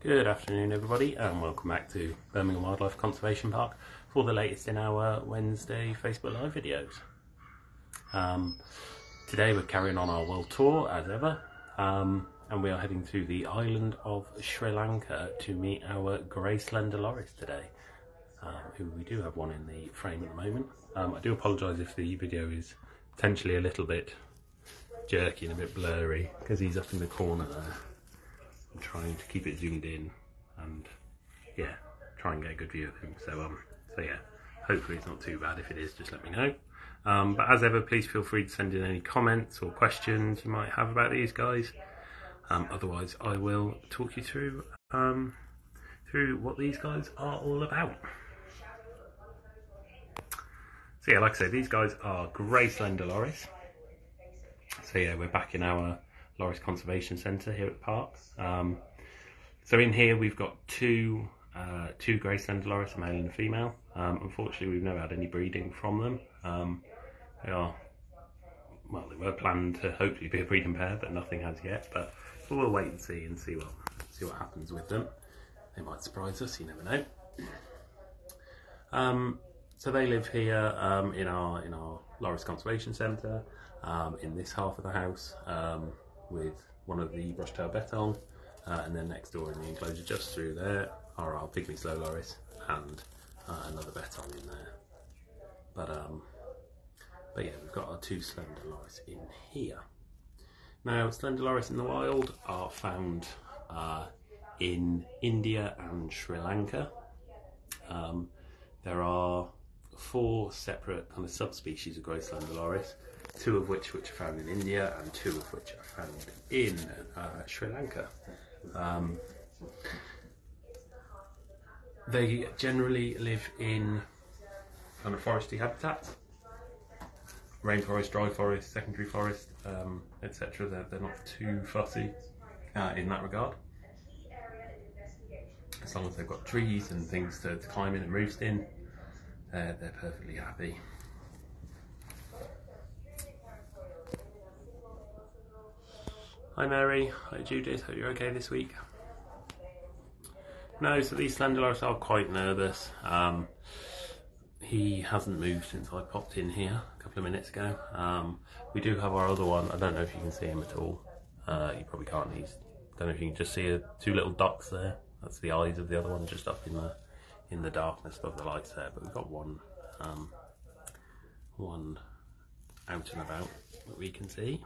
Good afternoon everybody and welcome back to Birmingham Wildlife Conservation Park for the latest in our Wednesday Facebook Live videos. Today we're carrying on our world tour as ever, and we are heading to the island of Sri Lanka to meet our grey slender loris today, who we do have one in the frame at the moment. I do apologise if the video is potentially a little bit jerky and a bit blurry because he's up in the corner there. I'm trying to keep it zoomed in and yeah, try and get a good view of him. So yeah, hopefully it's not too bad. If it is, just let me know. But as ever, please feel free to send in any comments or questions you might have about these guys. Otherwise, I will talk you through what these guys are all about. So yeah, like I say, these guys are grey slender loris. So yeah, we're back in our Loris Conservation Centre here at the park. So in here we've got two grey slender loris, a male and a female. Unfortunately, we've never had any breeding from them. They were planned to hopefully be a breeding pair, but nothing has yet. But we'll wait and see what happens with them. They might surprise us. You never know. So they live here in our Loris Conservation Centre, in this half of the house, with one of the brush-tailed bettong, and then next door in the enclosure just through there are our pygmy slow loris and another bettong in there. But yeah, we've got our two slender loris in here. Now, slender loris in the wild are found in India and Sri Lanka. There are 4 separate kind of subspecies of grey slender loris, 2 of which are found in India and 2 of which are found in Sri Lanka. They generally live in kind of foresty habitats, rainforest, dry forest, secondary forest, etc. They're not too fussy in that regard. As long as they've got trees and things to climb in and roost in, they're perfectly happy. Hi Mary, hi Judith, hope you're okay this week. No, so these slender loris are quite nervous. He hasn't moved since I popped in here a couple of minutes ago. We do have our other one. I don't know if you can see him at all. You probably can't. I don't know if you can just see 2 little dots there. That's the eyes of the other one, just up in the darkness above the lights there. But we've got one out and about that we can see.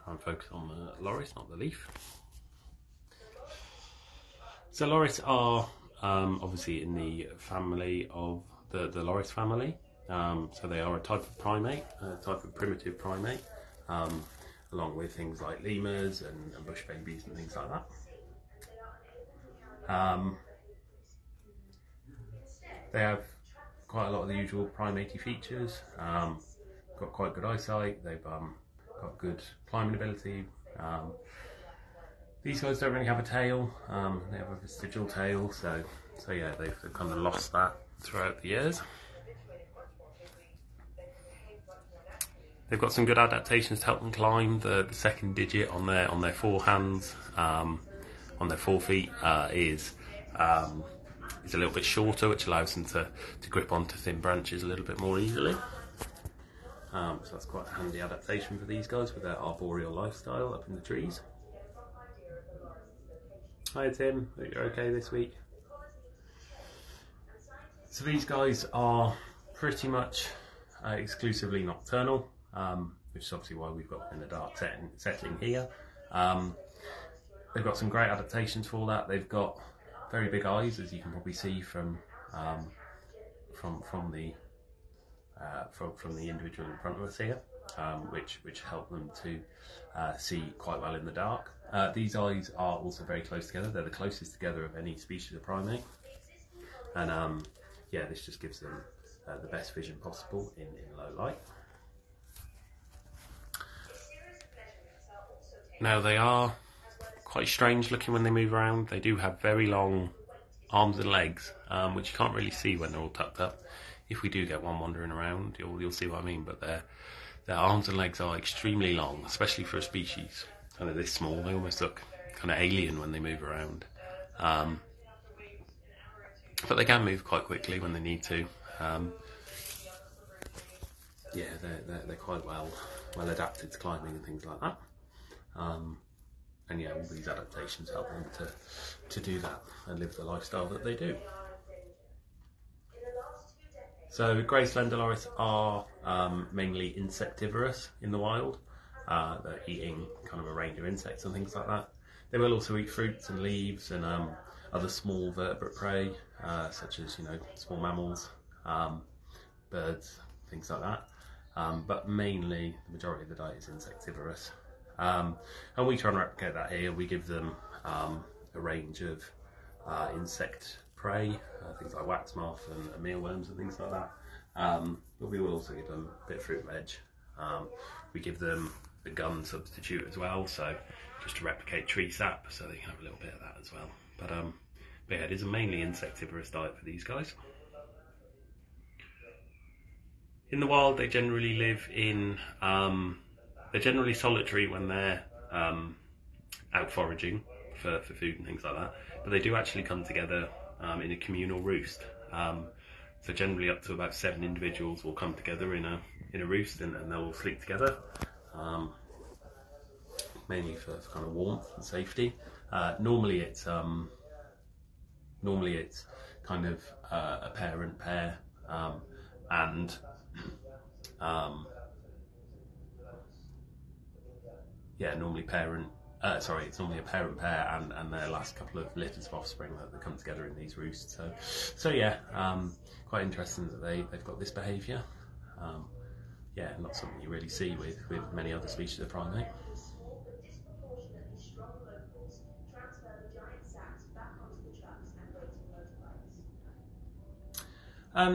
Try and focus on the loris, not the leaf. So loris are obviously in the family of the loris family. So they are a type of primate, a type of primitive primate, along with things like lemurs and bush babies and things like that. They have quite a lot of the usual primate features. Got quite good eyesight. They've got good climbing ability. These guys don't really have a tail. They have a vestigial tail, so yeah, they've kind of lost that throughout the years. They've got some good adaptations to help them climb. The second digit on their forehands, on their forefeet, is a little bit shorter, which allows them to grip onto thin branches a little bit more easily. So that's quite a handy adaptation for these guys with their arboreal lifestyle up in the trees. Hi Tim, hope you're okay this week. So these guys are pretty much exclusively nocturnal, which is obviously why we've got them in the dark setting here. They've got some great adaptations for that. They've got very big eyes, as you can probably see from the individual in front of us here, which help them to see quite well in the dark. These eyes are also very close together. They're the closest together of any species of primate, and yeah, this just gives them the best vision possible in low light. Now they are quite strange looking when they move around. They do have very long arms and legs, which you can't really see when they're all tucked up. If we do get one wandering around, you'll see what I mean, but their arms and legs are extremely long, especially for a species kind of this small. They almost look kind of alien when they move around. But they can move quite quickly when they need to. Yeah, they're quite well adapted to climbing and things like that. And yeah, all these adaptations help them to do that and live the lifestyle that they do. So grey slender loris are mainly insectivorous in the wild. They're eating kind of a range of insects and things like that. They will also eat fruits and leaves and other small vertebrate prey, such as, you know, small mammals, birds, things like that. But mainly the majority of the diet is insectivorous. And we try and replicate that here. We give them a range of insect prey, things like wax moth and mealworms and things like that. But we will also give them a bit of fruit and veg. We give them the gum substitute as well, so just to replicate tree sap, so they can have a little bit of that as well. But yeah, it is a mainly insectivorous diet for these guys. In the wild, they generally live in, they're generally solitary when they're out foraging for food and things like that, but they do actually come together in a communal roost. So generally up to about 7 individuals will come together in a roost, and they'll all sleep together, mainly for kind of warmth and safety. Normally it's kind of a parent pair, and yeah, normally it's normally a parent pair and their last couple of litters of offspring that they come together in these roosts. So yeah, quite interesting that they've got this behaviour. Yeah, not something you really see with many other species of primate.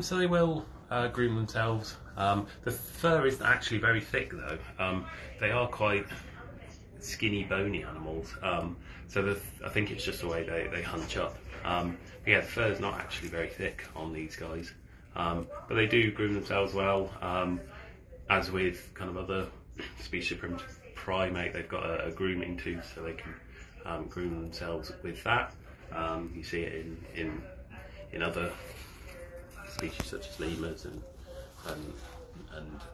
So they will groom themselves. The fur isn't actually very thick though. They are quite skinny, bony animals. So I think it's just the way they hunch up. But yeah, the fur is not actually very thick on these guys. But they do groom themselves well. As with kind of other species of primitive primate, they've got a grooming tooth, so they can groom themselves with that. You see it in other species such as lemurs and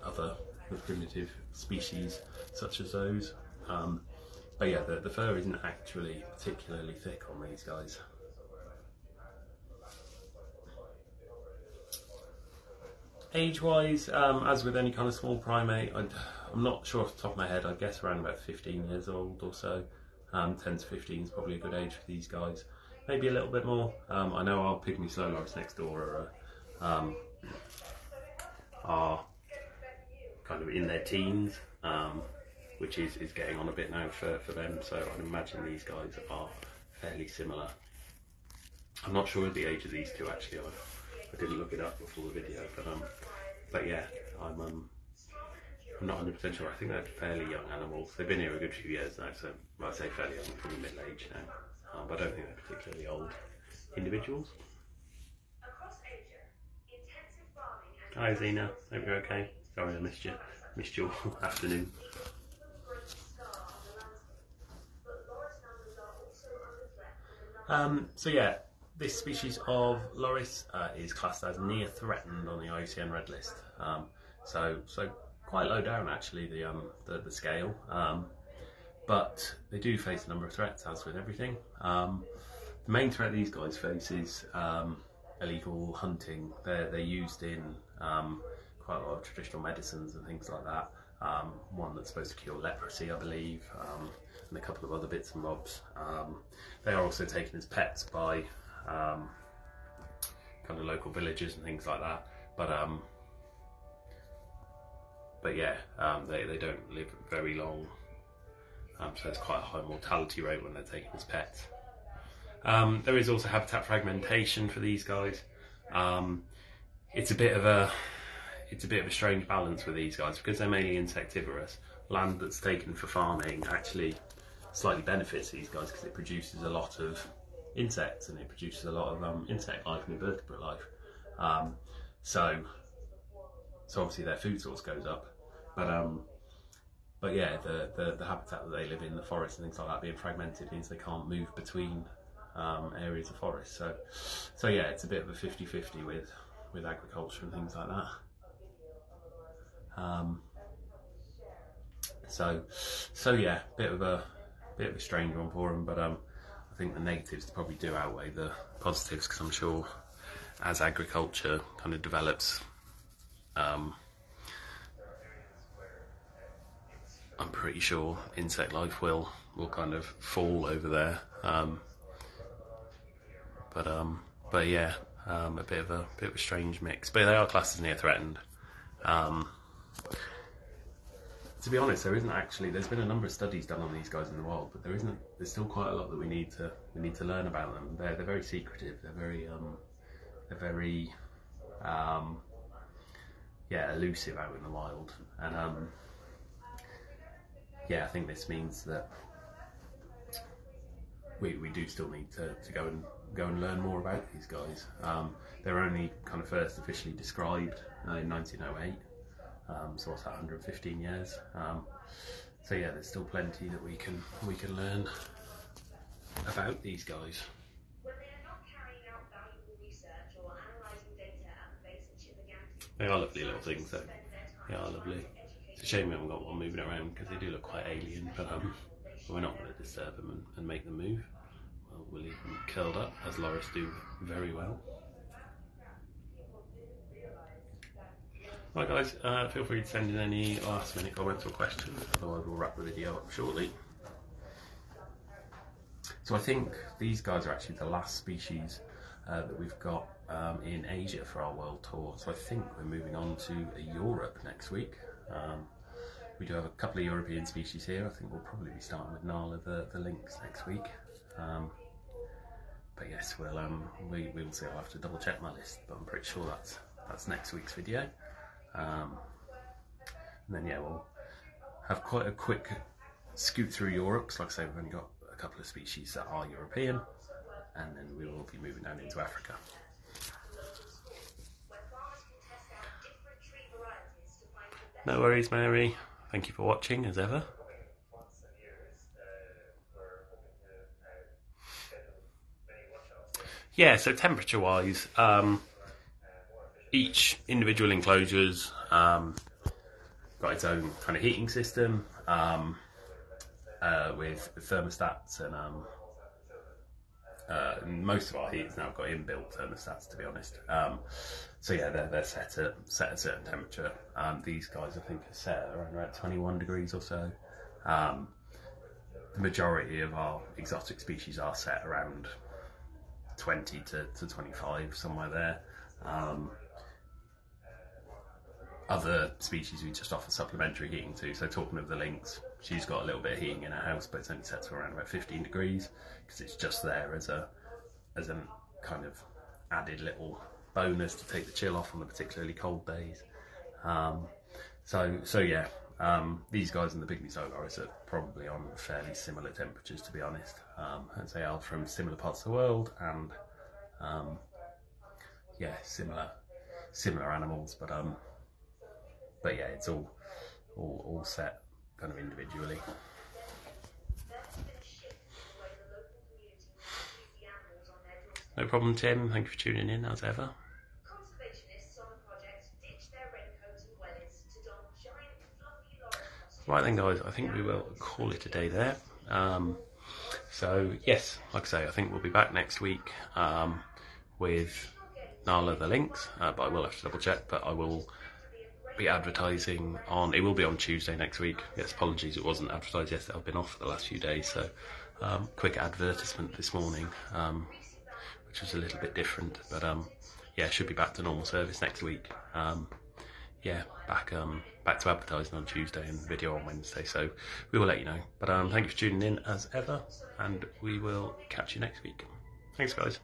other primitive species such as those. But yeah, the fur isn't actually particularly thick on these guys. Age-wise, as with any kind of small primate, I'm not sure off the top of my head, I guess around about 15 years old or so. 10 to 15 is probably a good age for these guys. Maybe a little bit more. I know our pygmy slow loris next door are kind of in their teens, which is getting on a bit now for them, so I'd imagine these guys are fairly similar. I'm not sure of the age of these two actually. I didn't look it up before the video, but yeah, I'm not 100% sure. I think they're fairly young animals. They've been here a good few years now, so well, I say fairly young, probably middle age now, but I don't think they're particularly old individuals. Hi Zena, hope you're okay. Sorry I missed your afternoon. So yeah, this species of loris is classed as near threatened on the IUCN Red List. So quite low down actually, the scale. But they do face a number of threats, as with everything. The main threat these guys face is illegal hunting. They're used in quite a lot of traditional medicines and things like that. One that's supposed to cure leprosy, I believe, and a couple of other bits and bobs. They are also taken as pets by kind of local villages and things like that. But yeah, they don't live very long. So there's quite a high mortality rate when they're taken as pets. There is also habitat fragmentation for these guys. It's a bit of a strange balance with these guys because they're mainly insectivorous. Land that's taken for farming actually slightly benefits these guys because it produces a lot of insects and it produces a lot of insect life and invertebrate life. So obviously their food source goes up, but but yeah, the habitat that they live in, the forest and things like that, being fragmented means they can't move between areas of forest. So yeah, it's a bit of a 50-50 with agriculture and things like that. So yeah, bit of a strange one for them, but I think the negatives probably do outweigh the positives, because I'm sure as agriculture kind of develops, I'm pretty sure insect life will kind of fall over there. But yeah, a bit of a strange mix. But they are classed as near threatened. To be honest, there's been a number of studies done on these guys in the wild, but there's still quite a lot that we need to learn about them. They're very secretive. They're very elusive out in the wild, and I think this means that we do still need to go and learn more about these guys. They're only kind of first officially described in 1908. So what's that, 115 years? So yeah, there's still plenty that we can learn about these guys. They are lovely little things though. They are lovely. It's a shame we haven't got one moving around, because they do look quite alien, but we're not going to disturb them and make them move. We'll leave them curled up, as Loris do very well. Right guys, feel free to send in any last minute comments or questions, otherwise we'll wrap the video up shortly. So I think these guys are actually the last species that we've got in Asia for our world tour. So I think we're moving on to Europe next week. We do have a couple of European species here. I think we'll probably be starting with Nala the lynx next week. But yes, we'll see. I'll have to double check my list, but I'm pretty sure that's next week's video. And then yeah, we'll have quite a quick scoot through Europe, because like I say, we've only got a couple of species that are European, and then we will be moving down into Africa. No worries, Mary. Thank you for watching, as ever. Yeah, so temperature wise, each individual enclosure's got its own kind of heating system with thermostats, and most of our heat's now got inbuilt thermostats, to be honest. So yeah, they're set at a certain temperature. These guys, I think, are set around about 21 degrees or so. The majority of our exotic species are set around 20 to 25, somewhere there. Other species we just offer supplementary heating to. So talking of the lynx, she's got a little bit of heating in her house, but it's only set to around about 15 degrees, because it's just there as a kind of added little bonus to take the chill off on the particularly cold days. So yeah, these guys and the pygmy solaris are probably on fairly similar temperatures, to be honest. And they are from similar parts of the world, and yeah, similar animals, but yeah, it's all set kind of individually. No problem, Tim. Thank you for tuning in, as ever. Right then, guys, I think we will call it a day there. So yes, like I say, I think we'll be back next week with Nala the lynx, but I will have to double check. But I will be advertising it will be on Tuesday next week. Yes, apologies, it wasn't advertised yesterday. I've been off for the last few days, so quick advertisement this morning, which was a little bit different, but yeah, should be back to normal service next week. Yeah, back to advertising on Tuesday and video on Wednesday, so we will let you know. But thank you for tuning in as ever, and we will catch you next week. Thanks, guys.